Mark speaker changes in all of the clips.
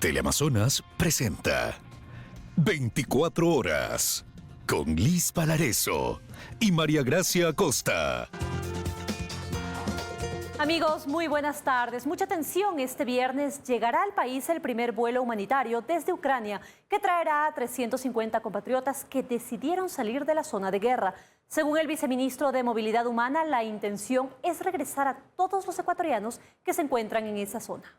Speaker 1: Teleamazonas presenta 24 horas con Liz Palareso y María Gracia Acosta.
Speaker 2: Amigos, muy buenas tardes. Mucha atención, este viernes llegará al país el primer vuelo humanitario desde Ucrania que traerá a 350 compatriotas que decidieron salir de la zona de guerra. Según el viceministro de Movilidad Humana, la intención es regresar a todos los ecuatorianos que se encuentran en esa zona.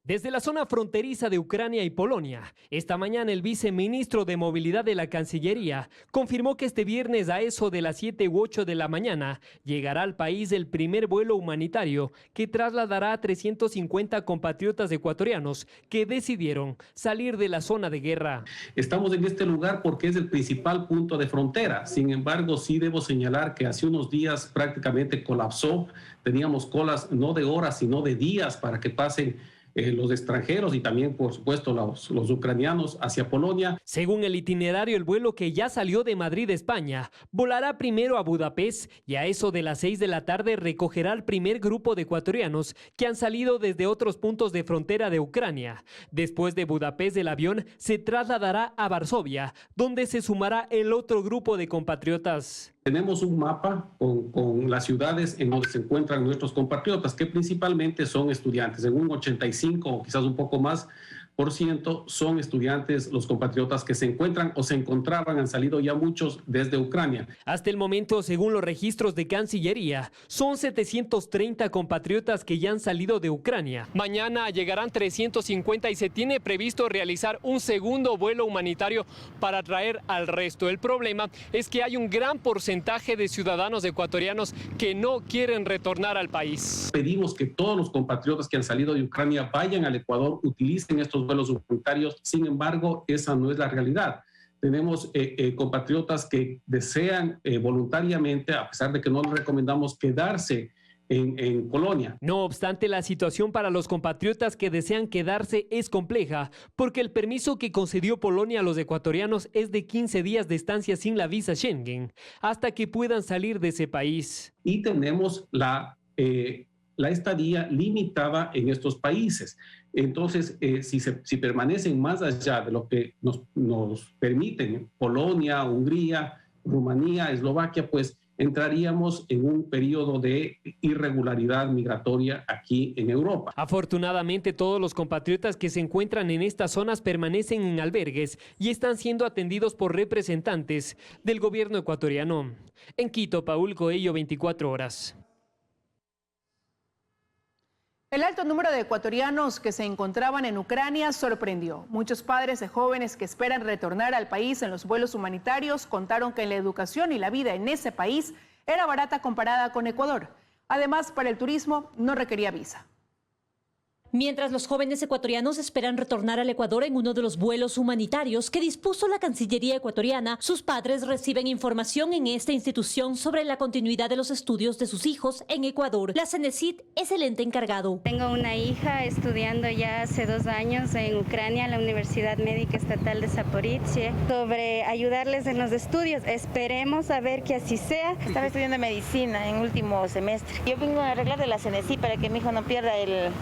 Speaker 3: Desde la zona fronteriza de Ucrania y Polonia, esta mañana el viceministro de Movilidad de la Cancillería confirmó que este viernes a eso de las 7 u 8 de la mañana llegará al país el primer vuelo humanitario que trasladará a 350 compatriotas ecuatorianos que decidieron salir de la zona de guerra.
Speaker 4: Estamos en este lugar porque es el principal punto de frontera. Sin embargo, sí debo señalar que hace unos días prácticamente colapsó. Teníamos colas no de horas, sino de días para que pasen los extranjeros y también, por supuesto, los ucranianos hacia Polonia.
Speaker 3: Según el itinerario, el vuelo que ya salió de Madrid, España, volará primero a Budapest y a eso de las 6 de la tarde recogerá al primer grupo de ecuatorianos que han salido desde otros puntos de frontera de Ucrania. Después de Budapest, el avión se trasladará a Varsovia, donde se sumará el otro grupo de compatriotas.
Speaker 4: Tenemos un mapa con las ciudades en donde se encuentran nuestros compatriotas, que principalmente son estudiantes. En un 85 o quizás un poco más por ciento son estudiantes los compatriotas que se encuentran o se encontraban, han salido ya muchos desde Ucrania.
Speaker 3: Hasta el momento, según los registros de Cancillería, son 730 compatriotas que ya han salido de Ucrania. Mañana llegarán 350 y se tiene previsto realizar un segundo vuelo humanitario para traer al resto. El problema es que hay un gran porcentaje de ciudadanos ecuatorianos que no quieren retornar al país.
Speaker 4: Pedimos que todos los compatriotas que han salido de Ucrania vayan al Ecuador, utilicen estos vuelos humanitarios. Sin embargo, esa no es la realidad. Tenemos compatriotas que desean voluntariamente, a pesar de que no les recomendamos quedarse en Polonia.
Speaker 3: No obstante, la situación para los compatriotas que desean quedarse es compleja, porque el permiso que concedió Polonia a los ecuatorianos es de 15 días de estancia sin la visa Schengen, hasta que puedan salir de ese país.
Speaker 4: Y tenemos la estadía limitada en estos países. Entonces, si permanecen más allá de lo que nos permiten Polonia, Hungría, Rumanía, Eslovaquia, pues entraríamos en un periodo de irregularidad migratoria aquí en Europa.
Speaker 3: Afortunadamente, todos los compatriotas que se encuentran en estas zonas permanecen en albergues y están siendo atendidos por representantes del gobierno ecuatoriano. En Quito, Paul Coello, 24 horas.
Speaker 5: El alto número de ecuatorianos que se encontraban en Ucrania sorprendió. Muchos padres de jóvenes que esperan retornar al país en los vuelos humanitarios contaron que la educación y la vida en ese país era barata comparada con Ecuador. Además, para el turismo no requería visa.
Speaker 2: Mientras los jóvenes ecuatorianos esperan retornar al Ecuador en uno de los vuelos humanitarios que dispuso la Cancillería ecuatoriana, sus padres reciben información en esta institución sobre la continuidad de los estudios de sus hijos en Ecuador. La CENESID es el ente encargado.
Speaker 6: Tengo una hija estudiando ya hace 2 años en Ucrania, en la Universidad Médica Estatal de Zaporizhia, sobre ayudarles en los estudios. Esperemos a ver que así sea.
Speaker 7: Estaba estudiando medicina en último semestre. Yo vengo a arreglar de la CENESID para que mi hijo no pierda el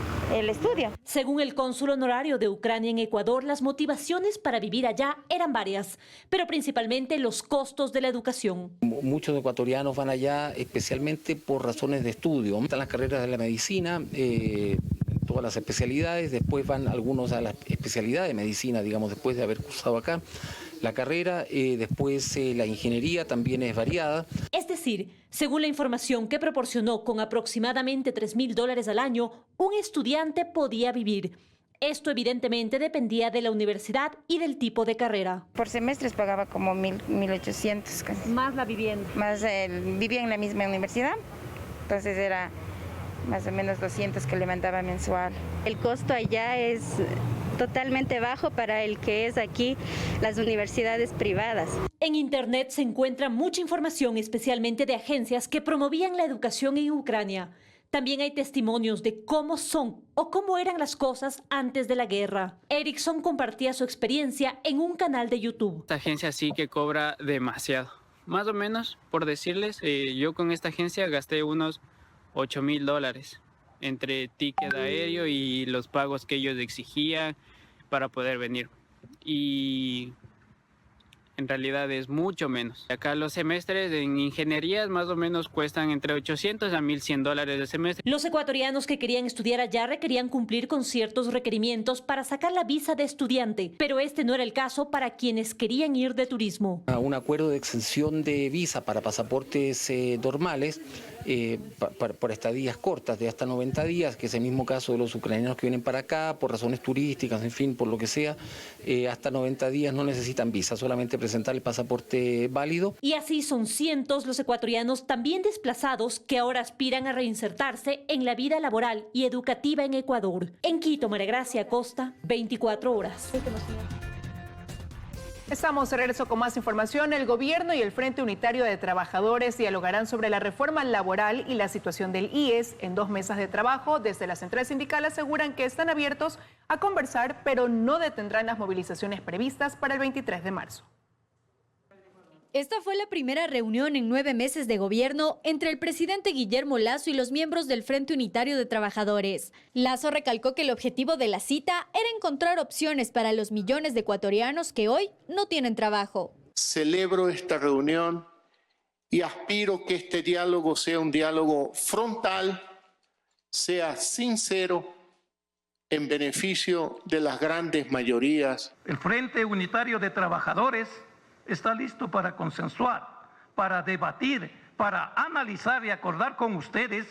Speaker 7: estudio.
Speaker 2: Según el cónsul honorario de Ucrania en Ecuador, las motivaciones para vivir allá eran varias, pero principalmente los costos de la educación.
Speaker 8: Muchos ecuatorianos van allá especialmente por razones de estudio. Están las carreras de la medicina, todas las especialidades, después van algunos a la especialidad de medicina, digamos, después de haber cursado acá la carrera, después la ingeniería también es variada.
Speaker 2: Es decir, según la información que proporcionó, con aproximadamente $3.000 al año, un estudiante podía vivir. Esto evidentemente dependía de la universidad y del tipo de carrera.
Speaker 7: Por semestres pagaba como 1.800 casi.
Speaker 2: Más la vivienda.
Speaker 7: Más vivía en la misma universidad, entonces era más o menos 200 que le mandaba mensual.
Speaker 6: El costo allá es totalmente bajo para el que es aquí las universidades privadas.
Speaker 2: En Internet se encuentra mucha información, especialmente de agencias que promovían la educación en Ucrania. También hay testimonios de cómo son o cómo eran las cosas antes de la guerra. Erickson compartía su experiencia en un canal de YouTube.
Speaker 9: Esta agencia sí que cobra demasiado. Más o menos, por decirles, yo con esta agencia gasté unos $8.000. entre ticket aéreo y los pagos que ellos exigían para poder venir. Y en realidad es mucho menos. Acá los semestres en ingenierías más o menos cuestan entre $800 a $1,100 de semestre.
Speaker 2: Los ecuatorianos que querían estudiar allá requerían cumplir con ciertos requerimientos para sacar la visa de estudiante, pero este no era el caso para quienes querían ir de turismo.
Speaker 8: Un acuerdo de exención de visa para pasaportes normales, por estadías cortas de hasta 90 días, que es el mismo caso de los ucranianos que vienen para acá por razones turísticas, en fin, por lo que sea, hasta 90 días no necesitan visa, solamente presentar el pasaporte válido.
Speaker 2: Y así son cientos los ecuatorianos también desplazados que ahora aspiran a reinsertarse en la vida laboral y educativa en Ecuador. En Quito, María Gracia Costa, 24 horas.
Speaker 5: Estamos de regreso con más información. El gobierno y el Frente Unitario de Trabajadores dialogarán sobre la reforma laboral y la situación del IES en 2 mesas de trabajo. Desde la central sindical aseguran que están abiertos a conversar, pero no detendrán las movilizaciones previstas para el 23 de marzo.
Speaker 10: Esta fue la primera reunión en 9 meses de gobierno entre el presidente Guillermo Lasso y los miembros del Frente Unitario de Trabajadores. Lasso recalcó que el objetivo de la cita era encontrar opciones para los millones de ecuatorianos que hoy no tienen trabajo.
Speaker 11: Celebro esta reunión y aspiro que este diálogo sea un diálogo frontal, sea sincero, en beneficio de las grandes mayorías.
Speaker 12: El Frente Unitario de Trabajadores está listo para consensuar, para debatir, para analizar y acordar con ustedes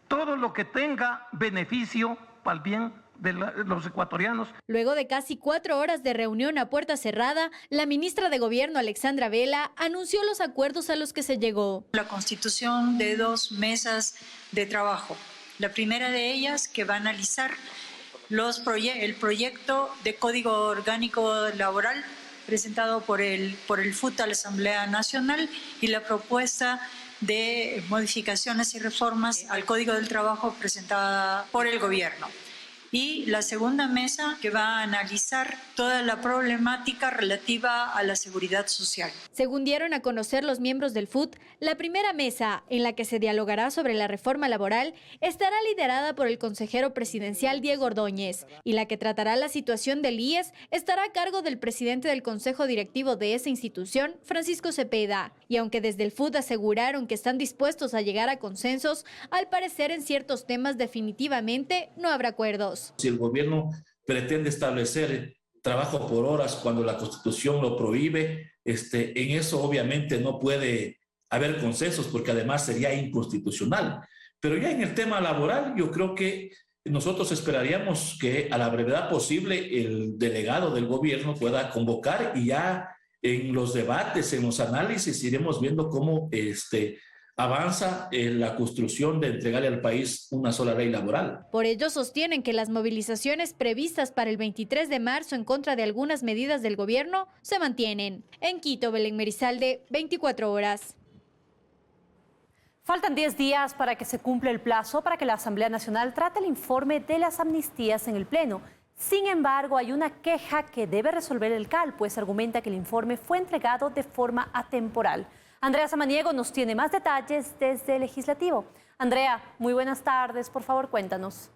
Speaker 12: todo lo que tenga beneficio para el bien de los ecuatorianos.
Speaker 10: Luego de casi 4 horas de reunión a puerta cerrada, la ministra de Gobierno, Alexandra Vela, anunció los acuerdos a los que se llegó.
Speaker 13: La constitución de 2 mesas de trabajo. La primera de ellas que va a analizar el proyecto de Código Orgánico Laboral presentado por el FUT a la Asamblea Nacional y la propuesta de modificaciones y reformas al Código del Trabajo presentada por el Gobierno. Y la segunda mesa que va a analizar toda la problemática relativa a la seguridad social.
Speaker 10: Según dieron a conocer los miembros del FUT, la primera mesa en la que se dialogará sobre la reforma laboral estará liderada por el consejero presidencial Diego Ordóñez y la que tratará la situación del IES estará a cargo del presidente del consejo directivo de esa institución, Francisco Cepeda. Y aunque desde el FUT aseguraron que están dispuestos a llegar a consensos, al parecer en ciertos temas definitivamente no habrá acuerdos.
Speaker 14: Si el gobierno pretende establecer trabajo por horas cuando la Constitución lo prohíbe, en eso obviamente no puede haber consensos porque además sería inconstitucional. Pero ya en el tema laboral yo creo que nosotros esperaríamos que a la brevedad posible el delegado del gobierno pueda convocar y ya en los debates, en los análisis iremos viendo cómo avanza en la construcción de entregarle al país una sola ley laboral.
Speaker 10: Por ello sostienen que las movilizaciones previstas para el 23 de marzo en contra de algunas medidas del gobierno se mantienen. En Quito, Belén Merizalde, 24 horas.
Speaker 2: Faltan 10 días para que se cumpla el plazo para que la Asamblea Nacional trate el informe de las amnistías en el Pleno. Sin embargo, hay una queja que debe resolver el CAL, pues argumenta que el informe fue entregado de forma atemporal. Andrea Samaniego nos tiene más detalles desde el Legislativo. Andrea, muy buenas tardes, por favor, cuéntanos.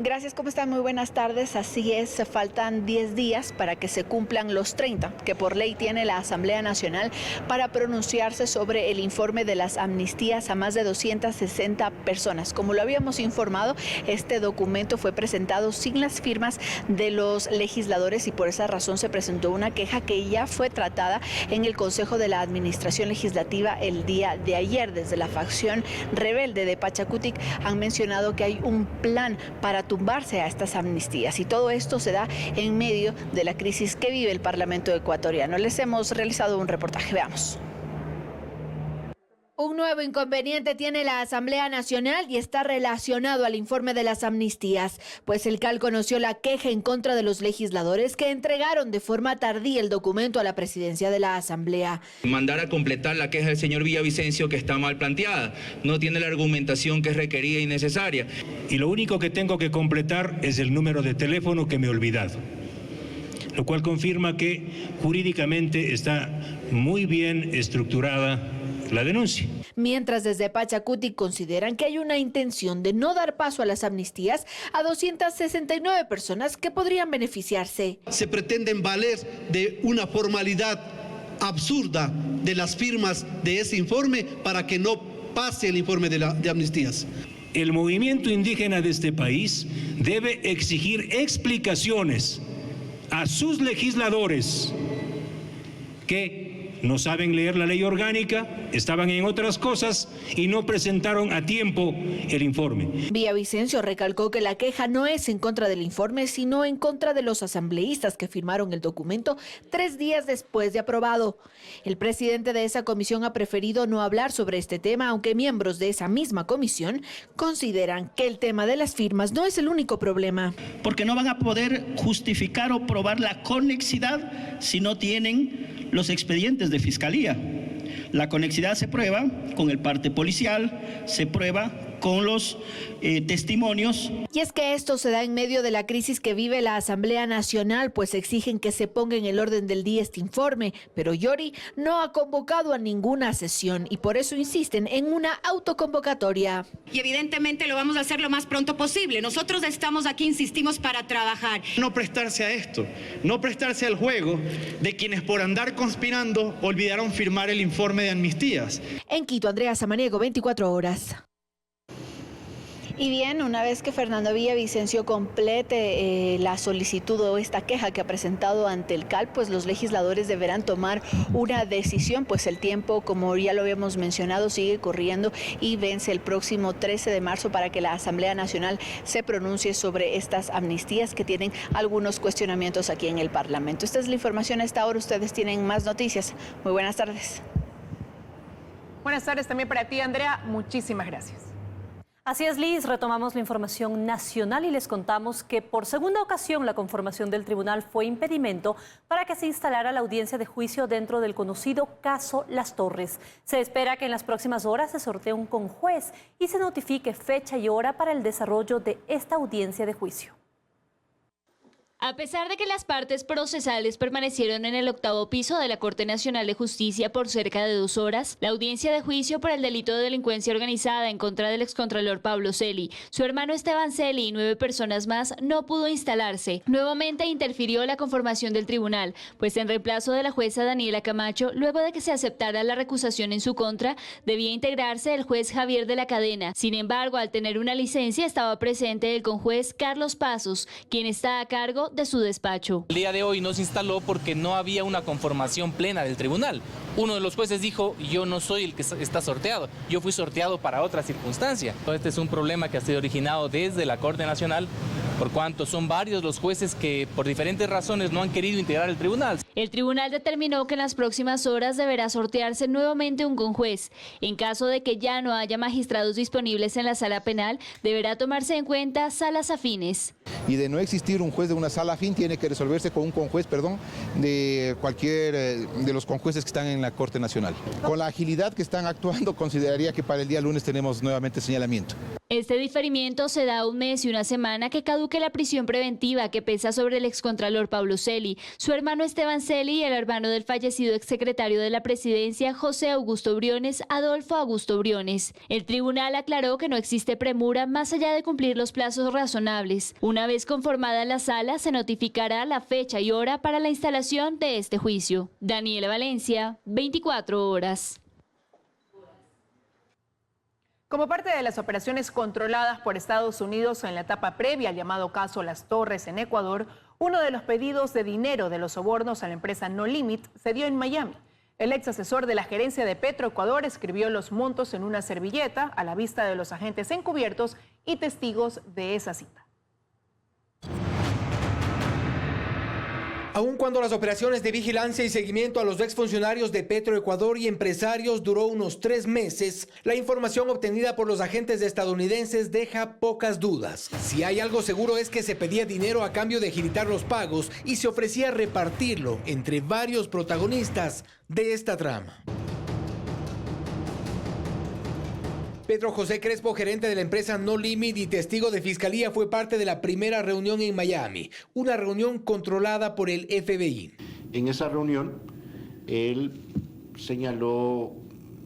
Speaker 15: Gracias, ¿cómo están? Muy buenas tardes. Así es, faltan 10 días para que se cumplan los 30 que por ley tiene la Asamblea Nacional para pronunciarse sobre el informe de las amnistías a más de 260 personas. Como lo habíamos informado, este documento fue presentado sin las firmas de los legisladores y por esa razón se presentó una queja que ya fue tratada en el Consejo de la Administración Legislativa el día de ayer. Desde la facción rebelde de Pachacutic han mencionado que hay un plan para tumbarse a estas amnistías y todo esto se da en medio de la crisis que vive el Parlamento ecuatoriano. Les hemos realizado un reportaje, veamos.
Speaker 10: Un nuevo inconveniente tiene la Asamblea Nacional y está relacionado al informe de las amnistías, pues el CAL conoció la queja en contra de los legisladores que entregaron de forma tardía el documento a la presidencia de la Asamblea.
Speaker 16: Mandar a completar la queja del señor Villavicencio que está mal planteada, no tiene la argumentación que es requerida y necesaria.
Speaker 17: Y lo único que tengo que completar es el número de teléfono que me he olvidado. lo cual confirma que jurídicamente está muy bien estructurada la denuncia.
Speaker 15: Mientras desde Pachacuti consideran que hay una intención de no dar paso a las amnistías a 269 personas que podrían beneficiarse.
Speaker 18: Se pretenden valer de una formalidad absurda de las firmas de ese informe para que no pase el informe de amnistías.
Speaker 17: El movimiento indígena de este país debe exigir explicaciones a sus legisladores que no saben leer la ley orgánica, estaban en otras cosas y no presentaron a tiempo el informe.
Speaker 15: Villavicencio recalcó que la queja no es en contra del informe, sino en contra de los asambleístas que firmaron el documento 3 días después de aprobado. El presidente de esa comisión ha preferido no hablar sobre este tema, aunque miembros de esa misma comisión consideran que el tema de las firmas no es el único problema.
Speaker 19: Porque no van a poder justificar o probar la conexidad si no tienen los expedientes de fiscalía. La conexidad se prueba con el parte policial, se prueba con los testimonios.
Speaker 15: Y es que esto se da en medio de la crisis que vive la Asamblea Nacional, pues exigen que se ponga en el orden del día este informe, pero Yori no ha convocado a ninguna sesión y por eso insisten en una autoconvocatoria.
Speaker 20: Y evidentemente lo vamos a hacer lo más pronto posible. Nosotros estamos aquí, insistimos, para trabajar.
Speaker 21: No prestarse a esto, no prestarse al juego de quienes por andar conspirando olvidaron firmar el informe de amnistías.
Speaker 15: En Quito, Andrea Samaniego, 24 horas. Y bien, una vez que Fernando Villavicencio complete la solicitud o esta queja que ha presentado ante el CAL, pues los legisladores deberán tomar una decisión, pues el tiempo, como ya lo habíamos mencionado, sigue corriendo y vence el próximo 13 de marzo para que la Asamblea Nacional se pronuncie sobre estas amnistías que tienen algunos cuestionamientos aquí en el Parlamento. Esta es la información a esta hora. Ustedes tienen más noticias. Muy buenas tardes.
Speaker 5: Buenas tardes también para ti, Andrea. Muchísimas gracias.
Speaker 2: Así es, Liz, retomamos la información nacional y les contamos que por segunda ocasión la conformación del tribunal fue impedimento para que se instalara la audiencia de juicio dentro del conocido caso Las Torres. Se espera que en las próximas horas se sortee un conjuez y se notifique fecha y hora para el desarrollo de esta audiencia de juicio.
Speaker 22: A pesar de que las partes procesales permanecieron en el 8º piso de la Corte Nacional de Justicia por cerca de 2 horas, la audiencia de juicio por el delito de delincuencia organizada en contra del excontralor Pablo Celi, su hermano Esteban Celi y 9 personas más no pudo instalarse. Nuevamente interfirió la conformación del tribunal, pues en reemplazo de la jueza Daniela Camacho, luego de que se aceptara la recusación en su contra, debía integrarse el juez Javier de la Cadena. Sin embargo, al tener una licencia estaba presente el conjuez Carlos Pasos, quien está a cargo de su despacho.
Speaker 23: El día de hoy no se instaló porque no había una conformación plena del tribunal. Uno de los jueces dijo, yo no soy el que está sorteado, yo fui sorteado para otra circunstancia. Este es un problema que ha sido originado desde la Corte Nacional, por cuanto son varios los jueces que por diferentes razones no han querido integrar el tribunal.
Speaker 22: El tribunal determinó que en las próximas horas deberá sortearse nuevamente un conjuez. En caso de que ya no haya magistrados disponibles en la sala penal, deberá tomarse en cuenta salas afines.
Speaker 24: Y de no existir un juez de una sala afín, tiene que resolverse con un conjuez, de cualquier de los conjueces que están en la Corte Nacional. Con la agilidad que están actuando, consideraría que para el día lunes tenemos nuevamente señalamiento.
Speaker 22: Este diferimiento se da 1 mes y 1 semana que caduque la prisión preventiva que pesa sobre el excontralor Pablo Celi, su hermano Esteban Celi y el hermano del fallecido exsecretario de la Presidencia, José Augusto Briones, Adolfo Augusto Briones. El tribunal aclaró que no existe premura más allá de cumplir los plazos razonables. Una vez conformada la sala, se notificará la fecha y hora para la instalación de este juicio. Daniela Valencia, 24 horas.
Speaker 5: Como parte de las operaciones controladas por Estados Unidos en la etapa previa al llamado caso Las Torres en Ecuador, uno de los pedidos de dinero de los sobornos a la empresa No Limit se dio en Miami. El ex asesor de la gerencia de Petroecuador escribió los montos en una servilleta a la vista de los agentes encubiertos y testigos de esa cita.
Speaker 25: Aun cuando las operaciones de vigilancia y seguimiento a los exfuncionarios de Petroecuador y empresarios duró unos 3 meses, la información obtenida por los agentes estadounidenses deja pocas dudas. Si hay algo seguro es que se pedía dinero a cambio de agilitar los pagos y se ofrecía repartirlo entre varios protagonistas de esta trama. Pedro José Crespo, gerente de la empresa No Limit y testigo de fiscalía, fue parte de la primera reunión en Miami, una reunión controlada por el FBI.
Speaker 1: En esa reunión, él señaló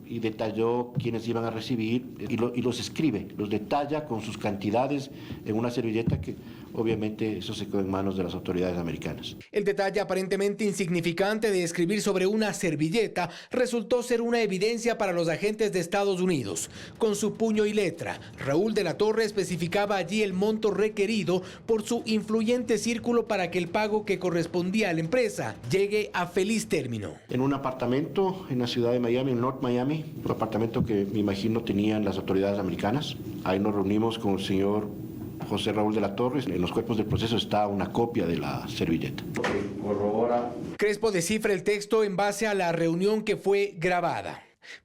Speaker 1: y detalló quiénes iban a recibir y los escribe, los detalla con sus cantidades en una servilleta que obviamente eso se quedó en manos de las autoridades americanas.
Speaker 25: El detalle aparentemente insignificante de escribir sobre una servilleta resultó ser una evidencia para los agentes de Estados Unidos. Con su puño y letra, Raúl de la Torre especificaba allí el monto requerido por su influyente círculo para que el pago que correspondía a la empresa llegue a feliz término.
Speaker 1: En un apartamento en la ciudad de Miami, en North Miami, un apartamento que me imagino tenían las autoridades americanas. Ahí nos reunimos con el señor José Raúl de la Torre. En los cuerpos del proceso está una copia de la servilleta.
Speaker 25: Crespo descifra el texto en base a la reunión que fue grabada.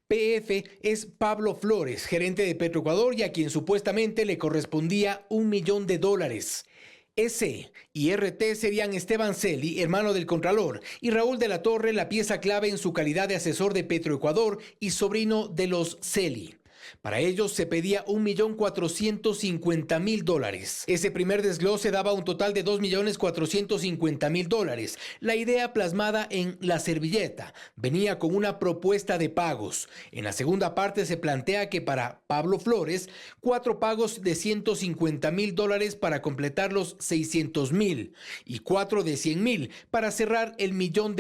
Speaker 25: PF es Pablo Flores, gerente de Petroecuador, y a quien supuestamente le correspondía $1 millón. SC y RT serían Esteban Celi, hermano del Contralor, y Raúl de la Torre, la pieza clave en su calidad de asesor de Petroecuador y sobrino de los Celi. Para ellos se pedía $1.450.000. Ese primer desglose daba un total de $2.450.000. La idea plasmada en la servilleta venía con una propuesta de pagos. En la segunda parte se plantea que para Pablo Flores, 4 pagos de $150.000 para completar los $600.000 y 4 de $100.000 para cerrar el $1 millón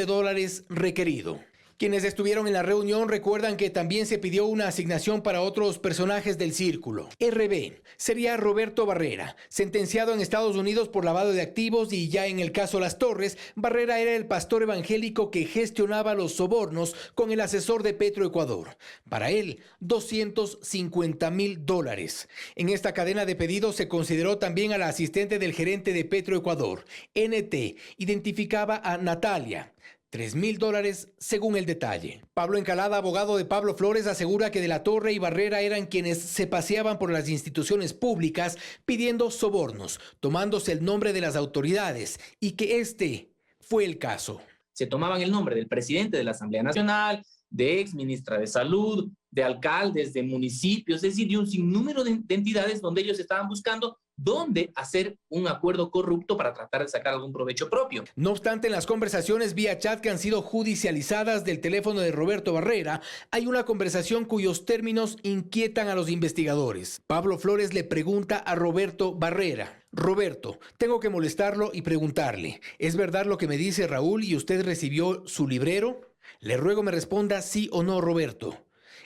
Speaker 25: requerido. Quienes estuvieron en la reunión recuerdan que también se pidió una asignación para otros personajes del círculo. RB sería Roberto Barrera, sentenciado en Estados Unidos por lavado de activos, y ya en el caso Las Torres, Barrera era el pastor evangélico que gestionaba los sobornos con el asesor de Petroecuador. Para él, $250.000. En esta cadena de pedidos se consideró también a la asistente del gerente de Petroecuador. NT identificaba a Natalia. $3.000 según el detalle. Pablo Encalada, abogado de Pablo Flores, asegura que de la Torre y Barrera eran quienes se paseaban por las instituciones públicas pidiendo sobornos, tomándose el nombre de las autoridades, y que este fue el caso.
Speaker 3: Se tomaban el nombre del presidente de la Asamblea Nacional, de ex ministra de Salud, de alcaldes, de municipios, es decir, de un sinnúmero de entidades donde ellos estaban buscando dónde hacer un acuerdo corrupto para tratar de sacar algún provecho propio.
Speaker 25: No obstante, en las conversaciones vía chat que han sido judicializadas del teléfono de Roberto Barrera, hay una conversación cuyos términos inquietan a los investigadores. Pablo Flores le pregunta a Roberto Barrera: Roberto, tengo que molestarlo y preguntarle, ¿es verdad lo que me dice Raúl y usted recibió su librero? Le ruego me responda sí o no, Roberto.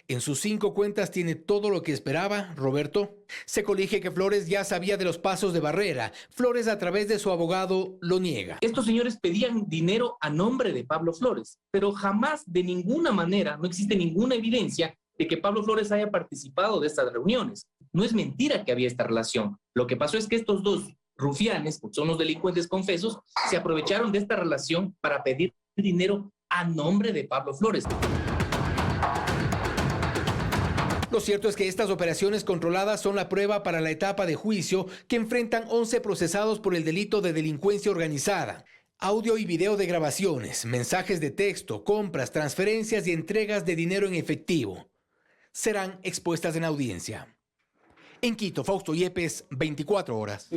Speaker 25: En sus 5 cuentas tiene todo lo que esperaba, Roberto. Se colige que Flores ya sabía de los pasos de Barrera. Flores, a través de su abogado, lo niega.
Speaker 3: Estos señores pedían dinero a nombre de Pablo Flores, pero jamás, de ninguna manera, no existe ninguna evidencia de que Pablo Flores haya participado de estas reuniones. No es mentira que había esta relación. Lo que pasó es que estos dos rufianes, porque son los delincuentes confesos, se aprovecharon de esta relación para pedir dinero a nombre de Pablo Flores.
Speaker 25: Lo cierto es que estas operaciones controladas son la prueba para la etapa de juicio que enfrentan 11 procesados por el delito de delincuencia organizada. Audio y video de grabaciones, mensajes de texto, compras, transferencias y entregas de dinero en efectivo serán expuestas en audiencia. En Quito, Fausto Yepes, 24 horas.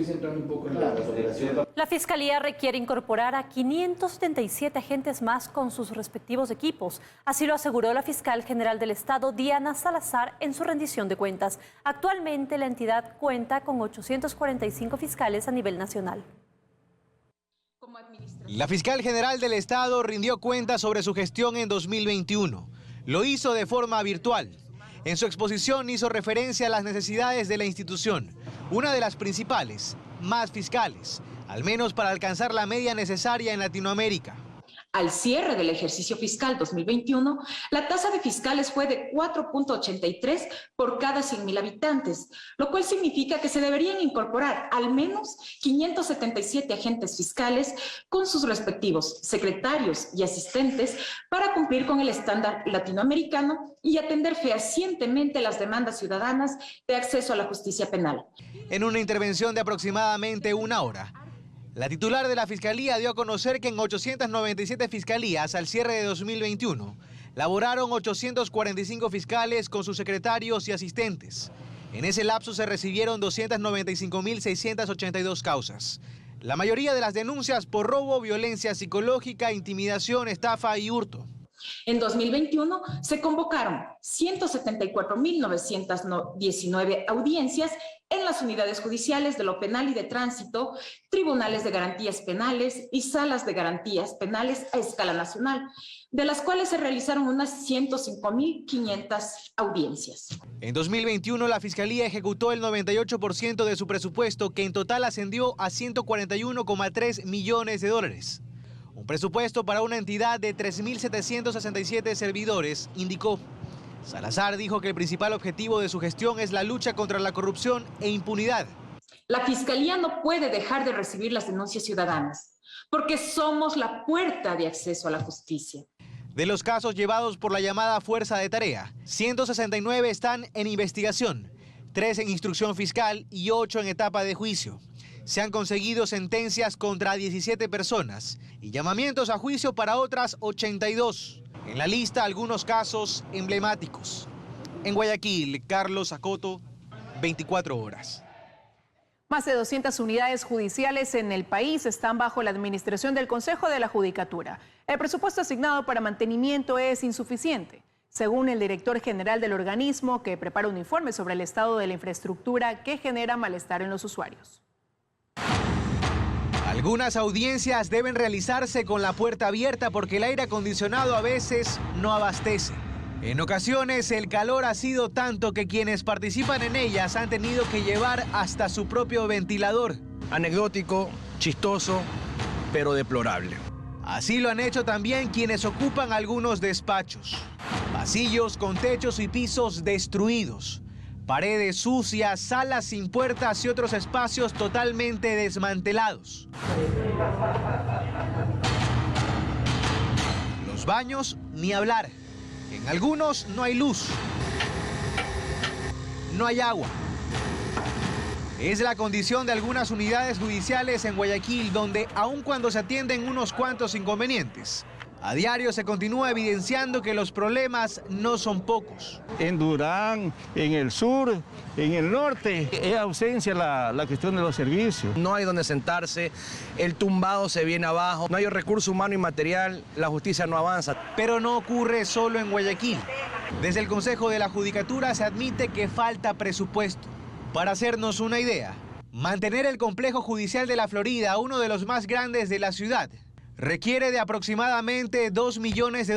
Speaker 2: La Fiscalía requiere incorporar a 577 agentes más con sus respectivos equipos. Así lo aseguró la fiscal general del Estado, Diana Salazar, en su rendición de cuentas. Actualmente la entidad cuenta con 845 fiscales a nivel nacional.
Speaker 4: La fiscal general del Estado rindió cuentas sobre su gestión en 2021. Lo hizo de forma virtual. En su exposición hizo referencia a las necesidades de la institución, una de las principales, más fiscales, al menos para alcanzar la media necesaria en Latinoamérica.
Speaker 6: Al cierre del ejercicio fiscal 2021, la tasa de fiscales fue de 4.83 por cada 100.000 habitantes, lo cual significa que se deberían incorporar al menos 577 agentes fiscales con sus respectivos secretarios y asistentes para cumplir con el estándar latinoamericano y atender fehacientemente las demandas ciudadanas de acceso a la justicia penal.
Speaker 4: En una intervención de aproximadamente 1 hora, la titular de la Fiscalía dio a conocer que en 897 fiscalías al cierre de 2021, Laboraron 845 fiscales con sus secretarios y asistentes. En ese lapso se recibieron 295.682 causas. La mayoría de las denuncias por robo, violencia psicológica, intimidación, estafa y hurto.
Speaker 6: En 2021 se convocaron 174.919 audiencias en las unidades judiciales de lo penal y de tránsito, tribunales de garantías penales y salas de garantías penales a escala nacional, de las cuales se realizaron unas 105.500 audiencias.
Speaker 4: En 2021 la Fiscalía ejecutó el 98% de su presupuesto, que en total ascendió a 141,3 millones de dólares. Un presupuesto para una entidad de 3.767 servidores, indicó. Salazar dijo que el principal objetivo de su gestión es la lucha contra la corrupción e impunidad.
Speaker 6: La Fiscalía no puede dejar de recibir las denuncias ciudadanas, porque somos la puerta de acceso a la justicia.
Speaker 4: De los casos llevados por la llamada Fuerza de Tarea, 169 están en investigación, 3 en instrucción fiscal y 8 en etapa de juicio. Se han conseguido sentencias contra 17 personas y llamamientos a juicio para otras 82. En la lista, algunos casos emblemáticos. En Guayaquil, Carlos Acoto, 24 horas.
Speaker 5: Más de 200 unidades judiciales en el país están bajo la administración del Consejo de la Judicatura. El presupuesto asignado para mantenimiento es insuficiente, según el director general del organismo, que prepara un informe sobre el estado de la infraestructura que genera malestar en los usuarios.
Speaker 4: Algunas audiencias deben realizarse con la puerta abierta porque el aire acondicionado a veces no abastece. En ocasiones el calor ha sido tanto que quienes participan en ellas han tenido que llevar hasta su propio ventilador.
Speaker 7: Anecdótico, chistoso, pero deplorable.
Speaker 4: Así lo han hecho también quienes ocupan algunos despachos. Pasillos con techos y pisos destruidos. Paredes sucias, salas sin puertas y otros espacios totalmente desmantelados. Los baños, ni hablar. En algunos no hay luz. No hay agua. Es la condición de algunas unidades judiciales en Guayaquil, donde aun cuando se atienden unos cuantos inconvenientes, a diario se continúa evidenciando que los problemas no son pocos.
Speaker 8: En Durán, en el sur, en el norte, es ausencia la cuestión de los servicios.
Speaker 7: No hay donde sentarse, el tumbado se viene abajo, no hay recurso humano y material, la justicia no avanza.
Speaker 4: Pero no ocurre solo en Guayaquil. Desde el Consejo de la Judicatura se admite que falta presupuesto. Para hacernos una idea, mantener el complejo judicial de la Florida, uno de los más grandes de la ciudad, requiere de aproximadamente $2 millones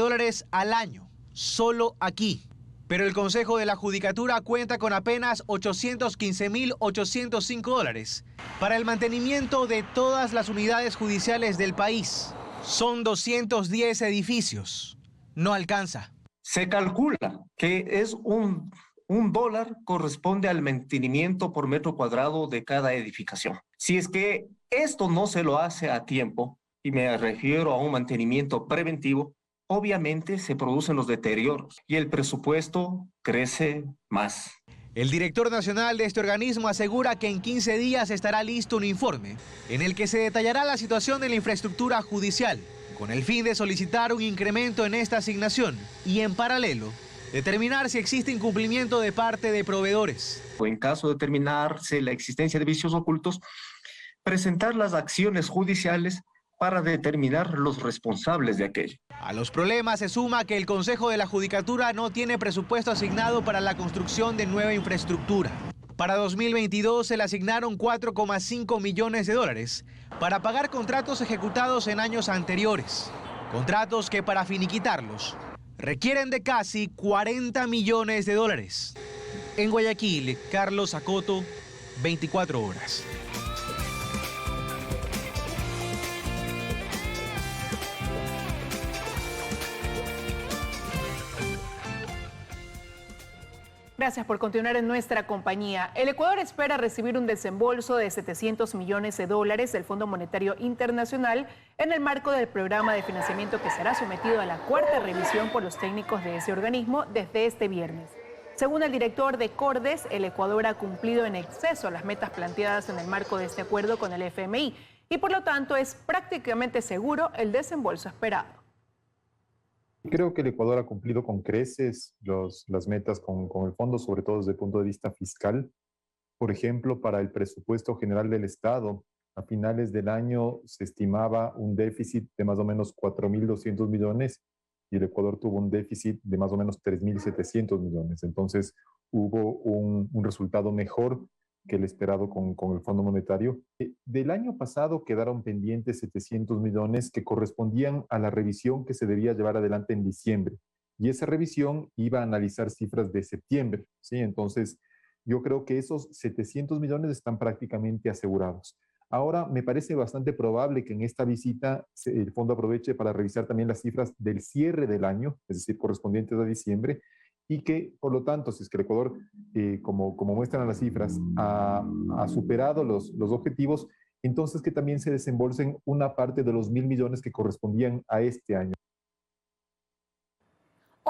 Speaker 4: al año, solo aquí. Pero el Consejo de la Judicatura cuenta con apenas $815.805 para el mantenimiento de todas las unidades judiciales del país. Son 210 edificios. No alcanza.
Speaker 9: Se calcula que es un dólar corresponde al mantenimiento por metro cuadrado de cada edificación. Si es que esto no se lo hace a tiempo, y me refiero a un mantenimiento preventivo, obviamente se producen los deterioros y el presupuesto crece más.
Speaker 4: El director nacional de este organismo asegura que en 15 días estará listo un informe en el que se detallará la situación de la infraestructura judicial, con el fin de solicitar un incremento en esta asignación y, en paralelo, determinar si existe incumplimiento de parte de proveedores.
Speaker 9: O en caso de determinarse la existencia de vicios ocultos, presentar las acciones judiciales para determinar los responsables de aquello.
Speaker 4: A los problemas se suma que el Consejo de la Judicatura no tiene presupuesto asignado para la construcción de nueva infraestructura. Para 2022 se le asignaron $4,5 millones para pagar contratos ejecutados en años anteriores. Contratos que, para finiquitarlos, requieren de casi $40 millones. En Guayaquil, Carlos Acoto, 24 horas.
Speaker 5: Gracias por continuar en nuestra compañía. El Ecuador espera recibir un desembolso de $700 millones del Fondo Monetario Internacional en el marco del programa de financiamiento que será sometido a la cuarta revisión por los técnicos de ese organismo desde este viernes. Según el director de Cordes, el Ecuador ha cumplido en exceso las metas planteadas en el marco de este acuerdo con el FMI y por lo tanto es prácticamente seguro el desembolso esperado.
Speaker 10: Creo que el Ecuador ha cumplido con creces las metas con el fondo, sobre todo desde el punto de vista fiscal. Por ejemplo, para el presupuesto general del Estado, a finales del año se estimaba un déficit de más o menos 4.200 millones y el Ecuador tuvo un déficit de más o menos 3.700 millones. Entonces hubo un resultado mejor que el esperado con el Fondo Monetario. Del año pasado quedaron pendientes 700 millones que correspondían a la revisión que se debía llevar adelante en diciembre. Y esa revisión iba a analizar cifras de septiembre, ¿sí? Entonces, yo creo que esos 700 millones están prácticamente asegurados. Ahora, me parece bastante probable que en esta visita el fondo aproveche para revisar también las cifras del cierre del año, es decir, correspondientes a diciembre, y que, por lo tanto, si es que el Ecuador, como muestran las cifras, ha superado los objetivos, entonces que también se desembolsen una parte de los 1.000 millones que correspondían a este año.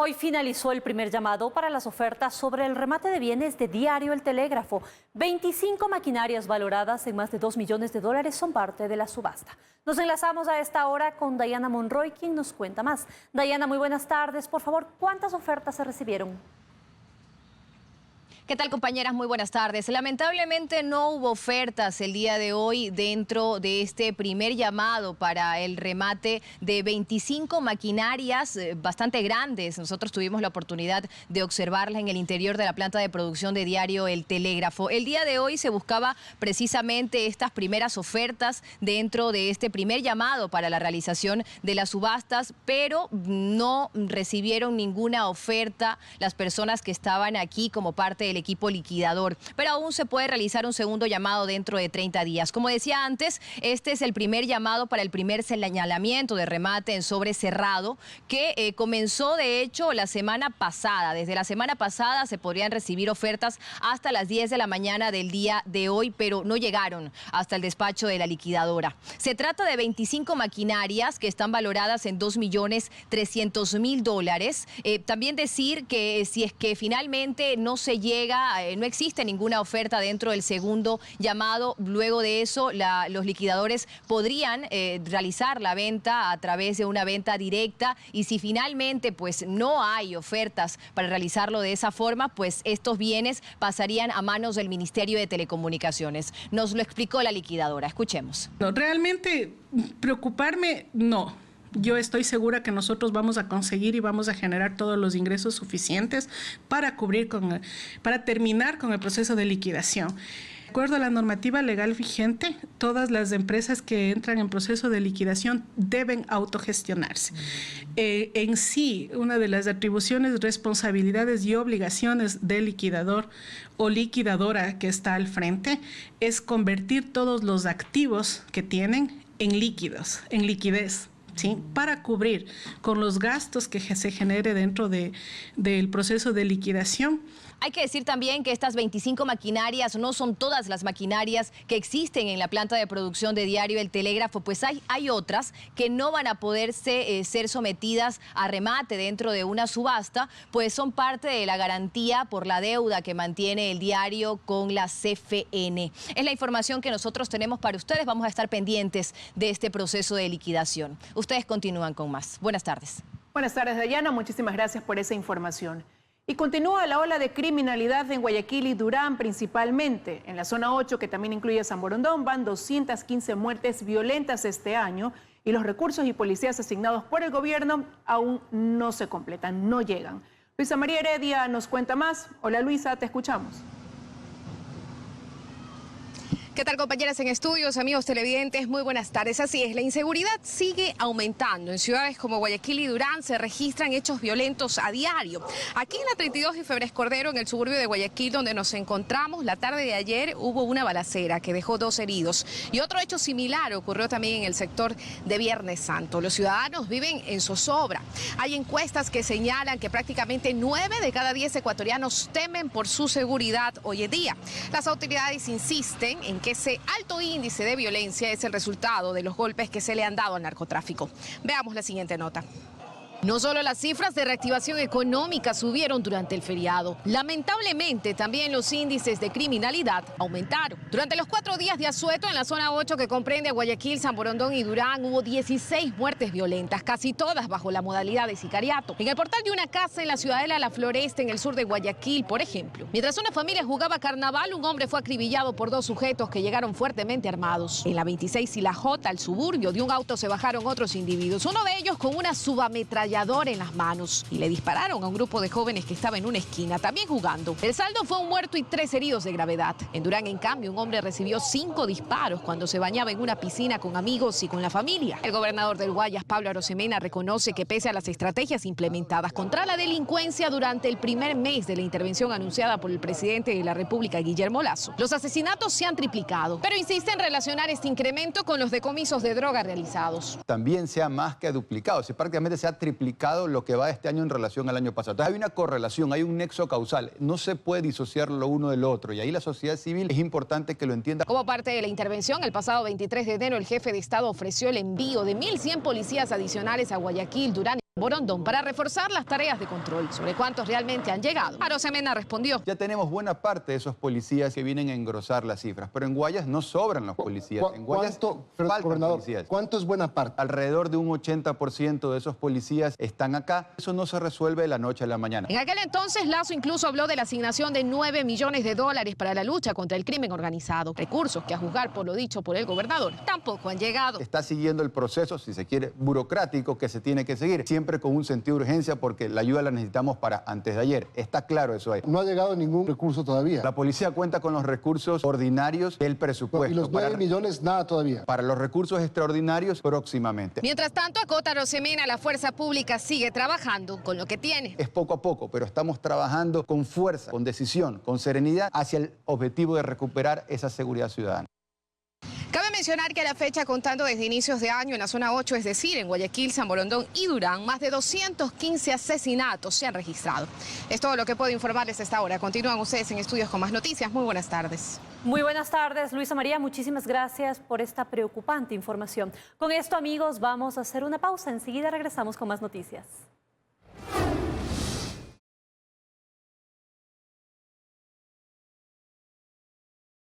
Speaker 2: Hoy finalizó el primer llamado para las ofertas sobre el remate de bienes de Diario El Telégrafo. 25 maquinarias valoradas en más de $2 millones son parte de la subasta. Nos enlazamos a esta hora con Dayana Monroy, quien nos cuenta más. Dayana, muy buenas tardes. Por favor, ¿cuántas ofertas se recibieron?
Speaker 11: ¿Qué tal, compañeras? Muy buenas tardes. Lamentablemente no hubo ofertas el día de hoy dentro de este primer llamado para el remate de 25 maquinarias bastante grandes. Nosotros tuvimos la oportunidad de observarlas en el interior de la planta de producción de Diario El Telégrafo. El día de hoy se buscaba precisamente estas primeras ofertas dentro de este primer llamado para la realización de las subastas, pero no recibieron ninguna oferta las personas que estaban aquí como parte del equipo liquidador, pero aún se puede realizar un segundo llamado dentro de 30 días. Como decía antes, este es el primer llamado para el primer señalamiento de remate en sobre cerrado que comenzó de hecho la semana pasada. Desde la semana pasada se podrían recibir ofertas hasta las 10 de la mañana del día de hoy, pero no llegaron hasta el despacho de la liquidadora. Se trata de 25 maquinarias que están valoradas en $2.300.000. También decir que si es que finalmente no se llega, no existe ninguna oferta dentro del segundo llamado. Luego de eso, los liquidadores podrían realizar la venta a través de una venta directa, y si finalmente pues no hay ofertas para realizarlo de esa forma, pues estos bienes pasarían a manos del Ministerio de Telecomunicaciones. Nos lo explicó la liquidadora. Escuchemos.
Speaker 12: No, realmente preocuparme no. Yo estoy segura que nosotros vamos a conseguir y vamos a generar todos los ingresos suficientes para para terminar con el proceso de liquidación. De acuerdo a la normativa legal vigente, todas las empresas que entran en proceso de liquidación deben autogestionarse. En sí, una de las atribuciones, responsabilidades y obligaciones del liquidador o liquidadora que está al frente es convertir todos los activos que tienen en líquidos, en liquidez, ¿sí? Para cubrir con los gastos que se genere dentro del proceso de liquidación.
Speaker 11: Hay que decir también que estas 25 maquinarias no son todas las maquinarias que existen en la planta de producción de Diario El Telégrafo, pues hay otras que no van a poder ser sometidas a remate dentro de una subasta, pues son parte de la garantía por la deuda que mantiene el diario con la CFN. Es la información que nosotros tenemos para ustedes. Vamos a estar pendientes de este proceso de liquidación. Ustedes continúan con más. Buenas tardes.
Speaker 5: Buenas tardes, Dayana. Muchísimas gracias por esa información. Y continúa la ola de criminalidad en Guayaquil y Durán principalmente. En la zona 8, que también incluye San Borondón, van 215 muertes violentas este año y los recursos y policías asignados por el gobierno aún no se completan, no llegan. Luisa María Heredia nos cuenta más. Hola Luisa, te escuchamos.
Speaker 13: ¿Qué tal, compañeras en estudios, amigos televidentes? Muy buenas tardes. Así es, la inseguridad sigue aumentando. En ciudades como Guayaquil y Durán se registran hechos violentos a diario. Aquí en la 32 y Febres Cordero, en el suburbio de Guayaquil, donde nos encontramos, la tarde de ayer hubo una balacera que dejó 2 heridos. Y otro hecho similar ocurrió también en el sector de Viernes Santo. Los ciudadanos viven en zozobra. Hay encuestas que señalan que prácticamente 9 de cada 10 ecuatorianos temen por su seguridad hoy en día. Las autoridades insisten en que ese alto índice de violencia es el resultado de los golpes que se le han dado al narcotráfico. Veamos la siguiente nota. No solo las cifras de reactivación económica subieron durante el feriado, lamentablemente también los índices de criminalidad aumentaron. Durante los 4 días de asueto en la zona 8 que comprende Guayaquil, San Borondón y Durán hubo 16 muertes violentas, casi todas bajo la modalidad de sicariato. En el portal de una casa en la ciudadela La Floresta, en el sur de Guayaquil, por ejemplo, mientras una familia jugaba carnaval, un hombre fue acribillado por 2 sujetos que llegaron fuertemente armados. En la 26 y la J, al suburbio, de un auto se bajaron otros individuos, uno de ellos con una subametralladora en las manos, y le dispararon a un grupo de jóvenes que estaba en una esquina, también jugando. El saldo fue un muerto y 3 heridos de gravedad. En Durán, en cambio, un hombre recibió 5 disparos cuando se bañaba en una piscina con amigos y con la familia. El gobernador del Guayas, Pablo Arosemena, reconoce que pese a las estrategias implementadas contra la delincuencia durante el primer mes de la intervención anunciada por el presidente de la República, Guillermo Lasso, los asesinatos se han triplicado, pero insiste en relacionar este incremento con los decomisos de droga realizados.
Speaker 14: También se ha más que duplicado, prácticamente se ha triplicado lo que va este año en relación al año pasado. Entonces, hay una correlación, hay un nexo causal, no se puede disociar lo uno del otro, y ahí la sociedad civil es importante que lo entienda.
Speaker 13: Como parte de la intervención, el pasado 23 de enero el jefe de Estado ofreció el envío de 1.100 policías adicionales a Guayaquil, Durán y Borondón para reforzar las tareas de control. ¿Sobre cuántos realmente han llegado? Arosemena respondió:
Speaker 14: ya tenemos buena parte de esos policías que vienen a engrosar las cifras, pero en Guayas no sobran los policías. En Guayas faltan policías.
Speaker 16: ¿Cuánto es buena parte?
Speaker 14: Alrededor de un 80% de esos policías están acá. Eso no se resuelve de la noche a la mañana.
Speaker 13: En aquel entonces, Lasso incluso habló de la asignación de $9 millones para la lucha contra el crimen organizado. Recursos que, a juzgar por lo dicho por el gobernador, tampoco han llegado.
Speaker 14: Está siguiendo el proceso, si se quiere, burocrático que se tiene que seguir. Siempre con un sentido de urgencia porque la ayuda la necesitamos para antes de ayer. Está claro eso ahí.
Speaker 16: No ha llegado ningún recurso todavía.
Speaker 14: La policía cuenta con los recursos ordinarios del presupuesto.
Speaker 16: ¿Y los 9 millones nada todavía?
Speaker 14: Para los recursos extraordinarios próximamente.
Speaker 13: Mientras tanto, acota Arosemena, la fuerza pública sigue trabajando con lo que tiene.
Speaker 14: Es poco a poco, pero estamos trabajando con fuerza, con decisión, con serenidad hacia el objetivo de recuperar esa seguridad ciudadana.
Speaker 13: Cabe mencionar que a la fecha, contando desde inicios de año en la zona 8, es decir, en Guayaquil, San Borondón y Durán, más de 215 asesinatos se han registrado. Es todo lo que puedo informarles a esta hora. Continúan ustedes en Estudios con más noticias. Muy buenas tardes.
Speaker 2: Muy buenas tardes, Luisa María. Muchísimas gracias por esta preocupante información. Con esto, amigos, vamos a hacer una pausa. Enseguida regresamos con más noticias.